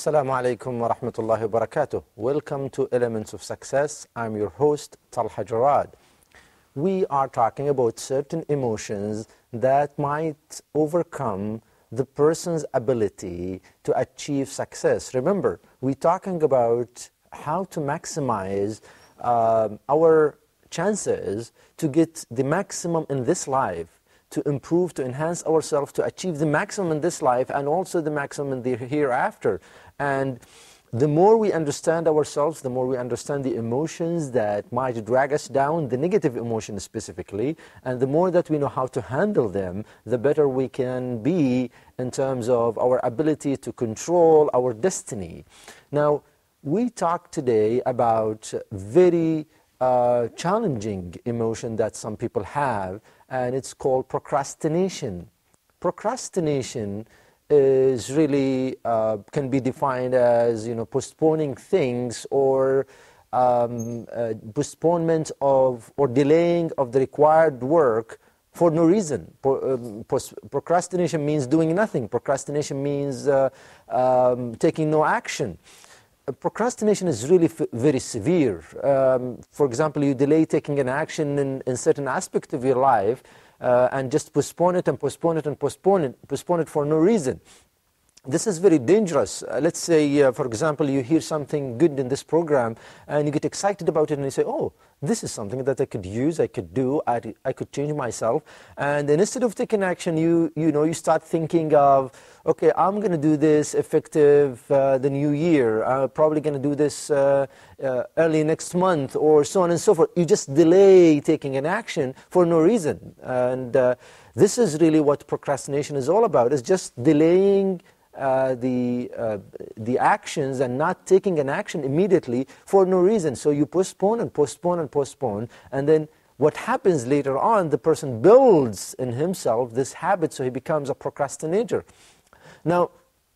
Assalamu alaikum wa rahmatullahi wa barakatuh. Welcome to Elements of Success. I'm your host, Talha Jarad. We are talking about certain emotions that might overcome the person's ability to achieve success. Remember, we're talking about how to maximize our chances to get the maximum in this life, to improve, to enhance ourselves, to achieve the maximum in this life and also the maximum in the hereafter. And the more we understand ourselves, the more we understand the emotions that might drag us down, the negative emotions specifically, and the more that we know how to handle them, the better we can be in terms of our ability to control our destiny. Now, we talk today about very challenging emotion that some people have, and it's called procrastination. Procrastination is really can be defined as postponing things or postponement of or delaying of the required work for no reason. Procrastination means doing nothing. Procrastination means taking no action. Procrastination is really very severe. For example, you delay taking an action in certain aspect of your life and just postpone it and postpone it and postpone it for no reason. This is very dangerous. Let's say, for example, you hear something good in this program and you get excited about it and you say, oh, this is something that I could use, I could do, I could change myself. And then instead of taking action, you start thinking of, okay, I'm going to do this effective the new year. I'm probably going to do this early next month or so on and so forth. You just delay taking an action for no reason. And this is really what procrastination is all about. It's just delaying the actions and not taking an action immediately for no reason. So you postpone and postpone and postpone, and then what happens later on, the person builds in himself this habit, so he becomes a procrastinator. Now,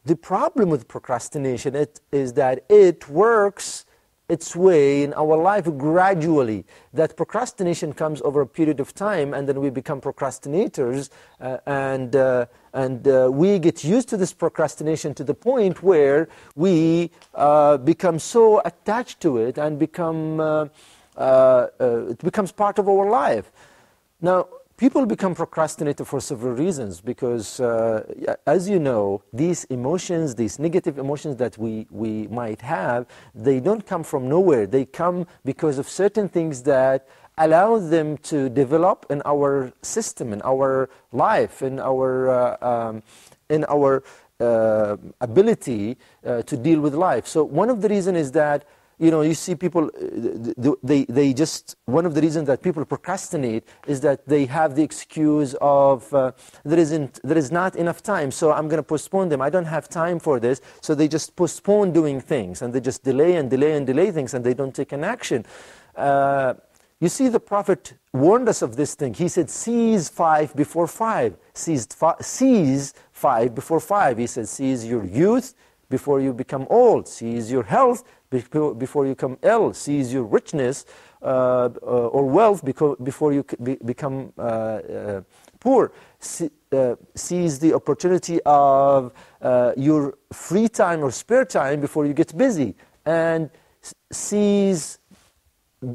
the problem with procrastination is that it works its way in our life gradually. That procrastination comes over a period of time, and then we become procrastinators, and we get used to this procrastination to the point where we become so attached to it and it becomes part of our life. Now, people become procrastinator for several reasons because, as you know, these emotions, these negative emotions that we might have, they don't come from nowhere. They come because of certain things that allow them to develop in our system, in our life, in our ability to deal with life. So one of the reasons is that you see people, one of the reasons that people procrastinate is that they have the excuse of, there is not enough time, so I'm going to postpone them. I don't have time for this. So they just postpone doing things, and they just delay and delay and delay things, and they don't take an action. You see, the Prophet warned us of this thing. He said, seize 5 before 5. Seize 5 before 5. He said, seize your youth before you become old. Seize your health before you become ill. Seize your richness or wealth before you become poor. Seize the opportunity of your free time or spare time before you get busy. And seize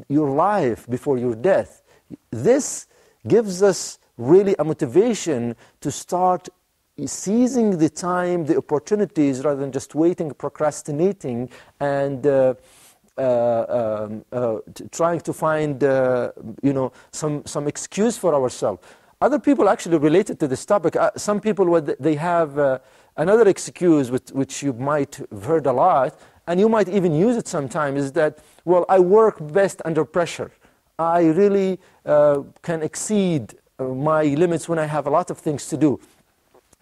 your life before your death. This gives us really a motivation to start seizing the time, the opportunities, rather than just waiting, procrastinating, and trying to find some excuse for ourselves. Other people actually related to this topic. Some people, they have another excuse which you might have heard a lot, and you might even use it sometimes, is that, well, I work best under pressure. I really can exceed my limits when I have a lot of things to do.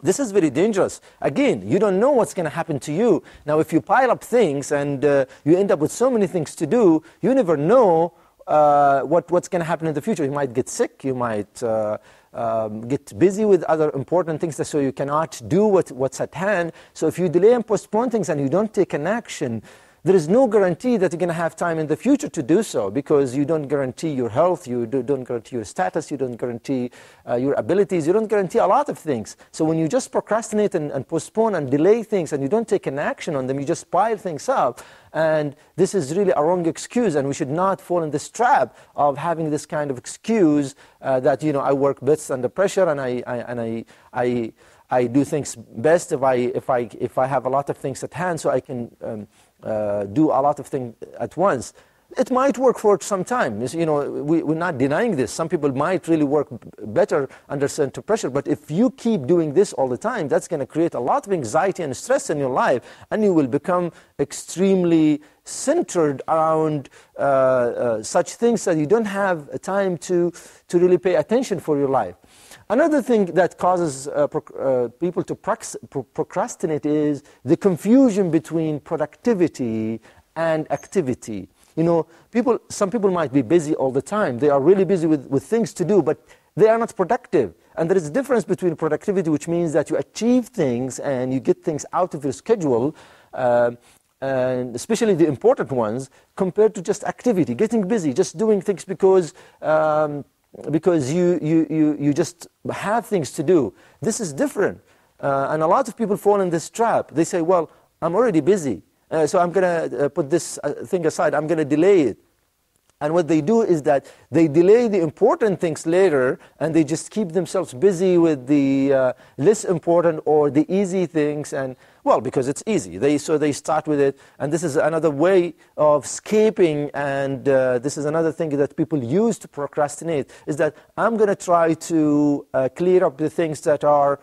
This is very dangerous. Again, you don't know what's going to happen to you. Now, if you pile up things and you end up with so many things to do, you never know what's going to happen in the future. You might get sick, you might get busy with other important things, so you cannot do what's at hand. So if you delay and postpone things and you don't take an action, there is no guarantee that you're going to have time in the future to do so, because you don't guarantee your health, you don't guarantee your status, you don't guarantee your abilities, you don't guarantee a lot of things. So when you just procrastinate and postpone and delay things and you don't take an action on them, you just pile things up. And this is really a wrong excuse, and we should not fall in this trap of having this kind of excuse that, you know, I work best under pressure, and I do things best if I have a lot of things at hand, so I can do a lot of things at once. It might work for some time. You know, we're not denying this. Some people might really work better under certain pressure, but if you keep doing this all the time, that's going to create a lot of anxiety and stress in your life, and you will become extremely centered around such things that you don't have time to really pay attention for your life. Another thing that causes people to procrastinate is the confusion between productivity and activity. You know, some people might be busy all the time. They are really busy with things to do, but they are not productive. And there is a difference between productivity, which means that you achieve things and you get things out of your schedule, and especially the important ones, compared to just activity, getting busy, just doing things because you just have things to do. This is different. And a lot of people fall in this trap. They say, well, I'm already busy, so I'm going to put this thing aside. I'm going to delay it. And what they do is that they delay the important things later, and they just keep themselves busy with the less important or the easy things. And, well, because it's easy. So they start with it. And this is another way of escaping. And this is another thing that people use to procrastinate, is that I'm going to try to clear up the things that are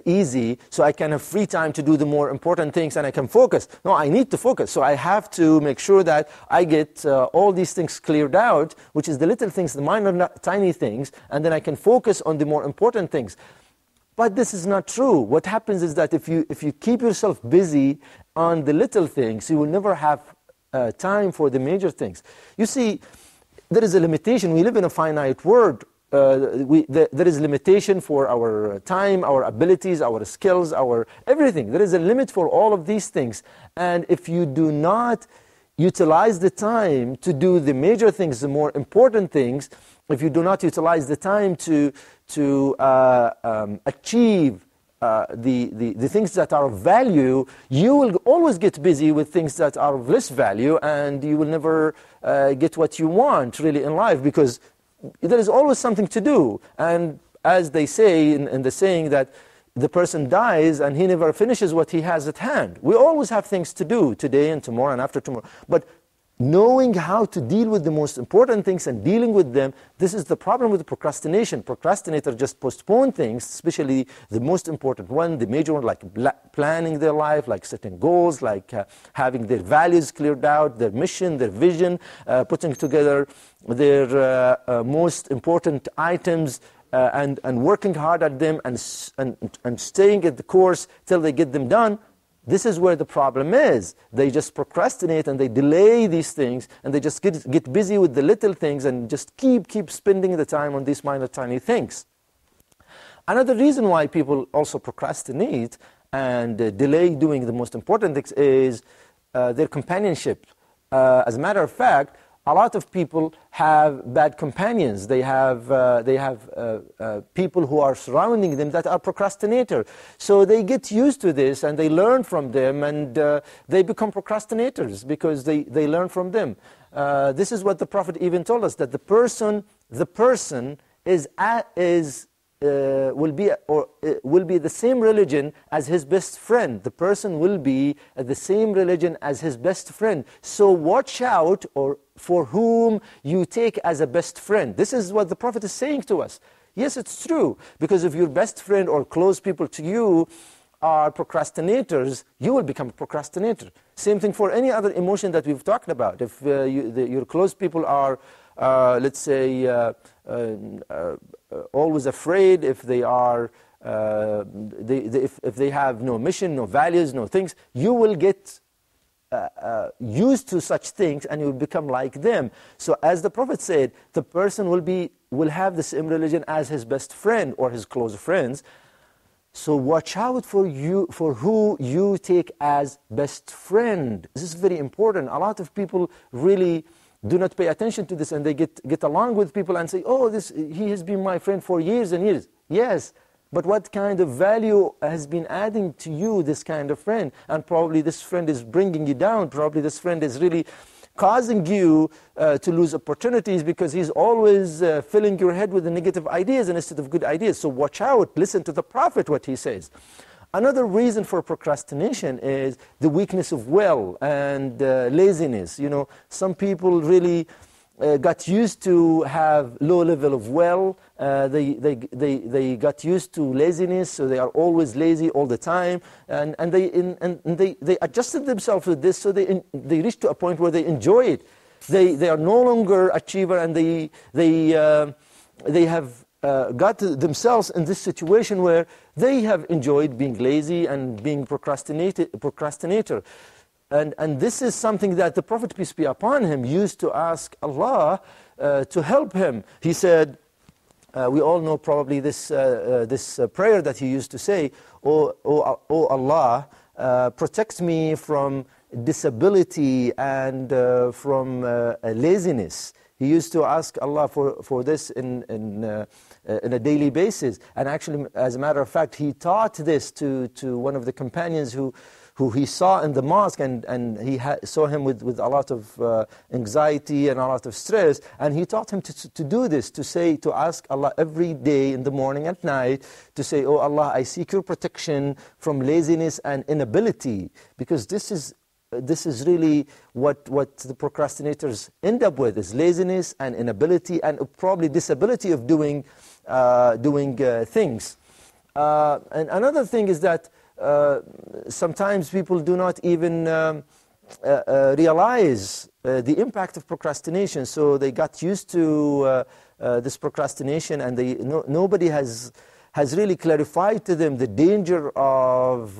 easy, so I can have free time to do the more important things, and I can focus. No, I need to focus, so I have to make sure that I get all these things cleared out, which is the little things, the minor, tiny things, and then I can focus on the more important things. But this is not true. What happens is that if you keep yourself busy on the little things, you will never have time for the major things. You see, there is a limitation. We live in a finite world. There is limitation for our time, our abilities, our skills, our everything. There is a limit for all of these things. And if you do not utilize the time to do the major things, the more important things, if you do not utilize the time to achieve the things that are of value, you will always get busy with things that are of less value, and you will never get what you want really in life, because there is always something to do. And as they say in the saying that the person dies and he never finishes what he has at hand. We always have things to do today and tomorrow and after tomorrow. But knowing how to deal with the most important things and dealing with them, this is the problem with procrastination. Procrastinators just postpone things, especially the most important one, the major one, like planning their life, like setting goals, like having their values cleared out, their mission, their vision, putting together their most important items, and working hard at them, and staying at the course till they get them done. This is where the problem is. They just procrastinate and they delay these things, and they just get busy with the little things and just keep spending the time on these minor, tiny things. Another reason why people also procrastinate and delay doing the most important things is their companionship. As a matter of fact, a lot of people have bad companions. They have people who are surrounding them that are procrastinators. So they get used to this, and they learn from them, and they become procrastinators because they learn from them. This is what the Prophet even told us, that the person will be the same religion as his best friend. The person will be the same religion as his best friend. So watch out for whom you take as a best friend. This is what the Prophet is saying to us. Yes, it's true, because if your best friend or close people to you are procrastinators, you will become a procrastinator. Same thing for any other emotion that we've talked about. If your close people are, let's say, always afraid, if they are, if they have no mission, no values, no things, you will get used to such things, and you will become like them. So as the Prophet said, the person will have the same religion as his best friend or his close friends. So watch out for who you take as best friend. This is very important. A lot of people really do not pay attention to this, and they get along with people and say, oh, he has been my friend for years and years. Yes, but what kind of value has been adding to you, this kind of friend? And probably this friend is bringing you down. Probably this friend is really causing you to lose opportunities, because he's always filling your head with the negative ideas instead of good ideas. So watch out. Listen to the Prophet, what he says. Another reason for procrastination is the weakness of will and laziness. You know, some people really got used to have low level of will. They got used to laziness, so they are always lazy all the time, and they adjusted themselves with this, so they reached to a point where they enjoy it. They are no longer achiever, and they have got themselves in this situation where they have enjoyed being lazy and being procrastinator. And this is something that the Prophet, peace be upon him, used to ask Allah to help him. He said, we all know probably this prayer that he used to say, O Allah, protect me from disability and from laziness. He used to ask Allah for this in a daily basis. And actually, as a matter of fact, he taught this to one of the companions who he saw in the mosque, and he saw him with a lot of anxiety and a lot of stress, and he taught him to do this, to ask Allah every day in the morning and night, to say, oh Allah, I seek your protection from laziness and inability, because this is really what the procrastinators end up with, is laziness and inability and probably disability of doing things. And another thing is that sometimes people do not even realize the impact of procrastination. So they got used to this procrastination, and nobody has really clarified to them the danger of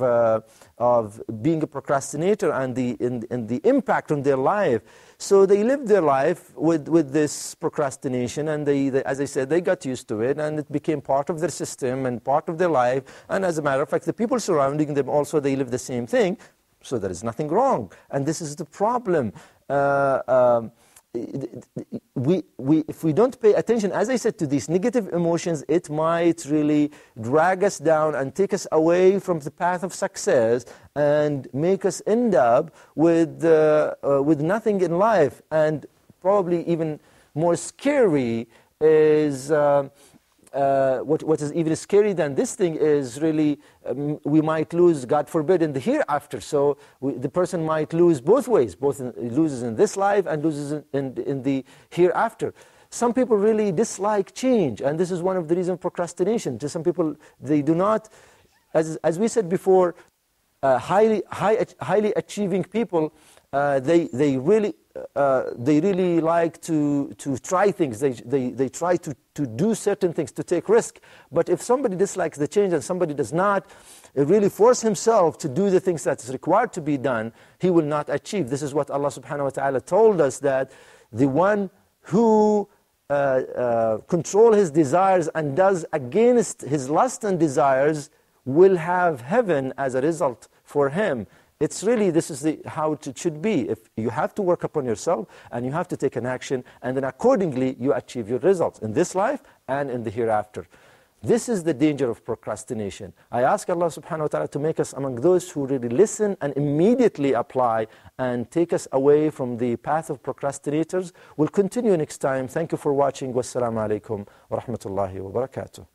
being a procrastinator and the impact on their life. So they lived their life with this procrastination, and as I said, they got used to it, and it became part of their system and part of their life. And as a matter of fact, the people surrounding them also, they live the same thing. So there is nothing wrong. And this is the problem. If we don't pay attention, as I said, to these negative emotions, it might really drag us down and take us away from the path of success and make us end up with nothing in life. And probably even more scary is what is even scary than this thing is really we might lose, God forbid, in the hereafter. So the person might lose both ways, loses in this life and loses in the hereafter. Some people really dislike change, and this is one of the reasons for procrastination. Just some people, they do not, as we said before, highly achieving people, they really like to try things. They try to do certain things, to take risk. But if somebody dislikes the change and somebody does not really force himself to do the things that is required to be done, he will not achieve. This is what Allah subhanahu wa ta'ala told us, that the one who control his desires and does against his lust and desires will have heaven as a result for him. It's really, this is how it should be. If you have to work upon yourself, and you have to take an action, and then accordingly you achieve your results in this life and in the hereafter. This is the danger of procrastination. I ask Allah subhanahu wa ta'ala to make us among those who really listen and immediately apply, and take us away from the path of procrastinators. We'll continue next time. Thank you for watching. Wassalamu alaikum wa rahmatullahi wa barakatuh.